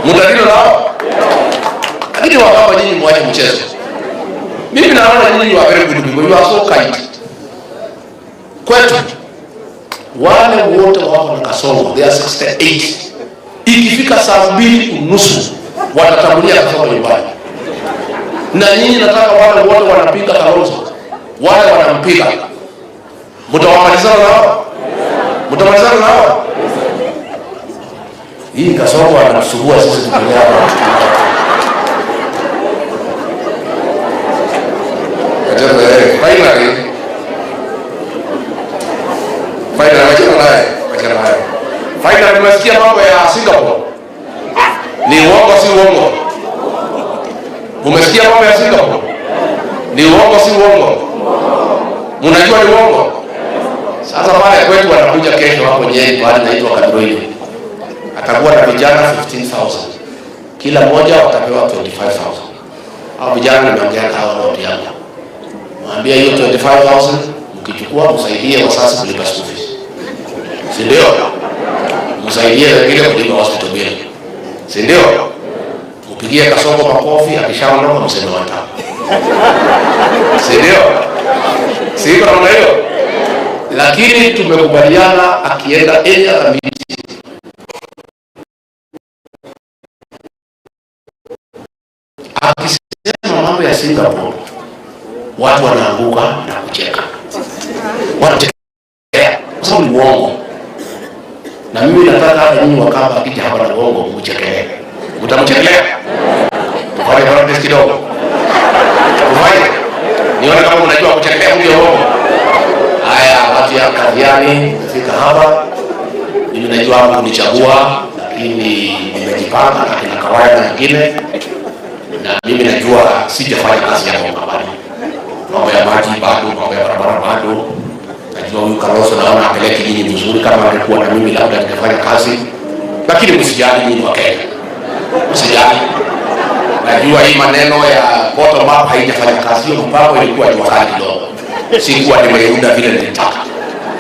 Mtadili nao? Lakini wakati nyinyi mwache mchezo. Mimi naona nyinyi wa very good people, you are so kind. Kwetu wale wote wako na Kasongo, they are 68. Ikifika saa 2:30 watatambulia Kasongo nyumbani. Na nyinyi nataka wale wote wanapiga Kalonzo, wale wanampiga, mtawamalizana nao? Mtamalizana nao? Hii Kasongo anasumbua sisi tukilia hapa. Finally mmesikia mambo ya Singapore. Ni uongo si uongo? Mmesikia mambo ya Singapore? Ni uongo si uongo? Mnajua ni uongo? Sasa pale kwetu wanakuja kesho hapo Nyeri pale inaitwa Kadroini. Atakuwa na vijana 15,000. Kila mmoja watapewa 25,000. Hao vijana nimeongea nao na watu yangu. Mwambie hiyo 25,000 mkichukua msaidie wazazi kulipa school fees. Si ndio? Msaidie wengine kulipa hospital bill. Si ndio? Mpigie Kasongo makofi akishaondoka mseme wataka. Si ndio? Si iko namna hiyo? Lakini tumekubaliana akienda area za miti. Akisema mambo ya Singapore, watu wanaanguka na kucheka. Wanacheka. Sababu ni uongo. Na mimi nataka hata nyinyi wakamba akija hapa na uongo mchekelee. Mtamchekelea? Tufanye practice kidogo. Tufanye. Nione kama unajua kuchekelea huyo uongo. Haya, watu ya Kadhiani fika hapa. Mimi najua hapo kunichagua, lakini nimejipanga na kina kawaida nyingine. Na mimi najua sijafanya kazi ya Mkabani. Mambo ya maji bado, mambo ya barabara bado. Najua huyu Kalonzo naona apeleke nyinyi vizuri, kama angekuwa na mimi labda ningefanya kazi. Lakini msijali nyinyi wa Kenya. Msijali. Najua hii maneno ya bottom up haijafanya kazi. Hiyo mpango ilikuwa ni wakati kidogo. Sikuwa nimeunda vile nilitaka.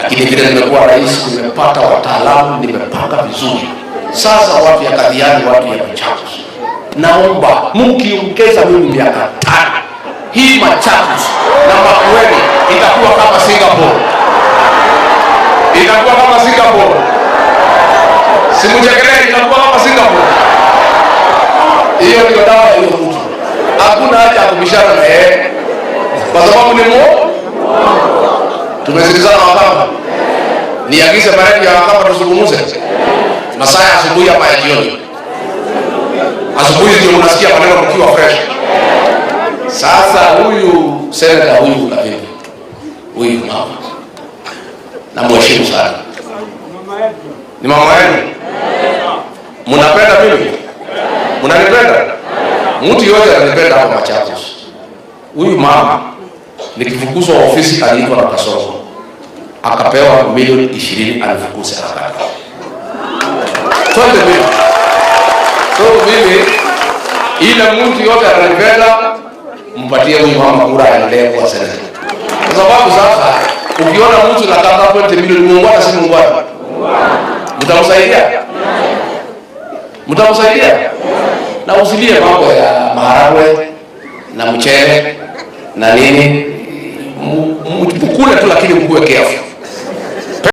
Lakini vile nimekuwa rais, nimepata wataalamu, nimepanga vizuri. Sasa watu ya Kadhiani, watu ya Machakos, naomba mkiongeza mimi miaka 5, hii Machakos na Makueni itakuwa kama Singapore. Itakuwa kama Singapore. Simuchekelea, itakuwa kama Singapore. Hiyo ndio dawa ya hiyo mtu. Hakuna haja ya kubishana na yeye. Kwa sababu ni tumesikizana wakamba. Niagize maradi ya wakamba tuzungumuze. Masaa ya asubuhi hapa ya jioni. Asubuhi ndio unasikia maneno mkiwa fresh. Sasa huyu senator huyu Kavimbi, huyu mama, na mheshimu sana. Ni mama yenu. Mnapenda mimi? Mnanipenda? Mtu yote ananipenda hapa Machakos. Huyu mama nikifukuzwa ofisi aliitwa na Kasongo. Akapewa milioni 20 alifukuza haraka. Twende mimi. So mimi ile mtu yote ananipenda, mpatie huyu mama kura aendelee kwa seneta. Kwa sababu sasa ukiona mtu anataka 20 milioni, muungwana si muungwana? Mtamsaidia? Mtamsaidia? Na usilie mambo ya maharagwe na mchele na nini. Mkule tu, lakini mkuwe careful.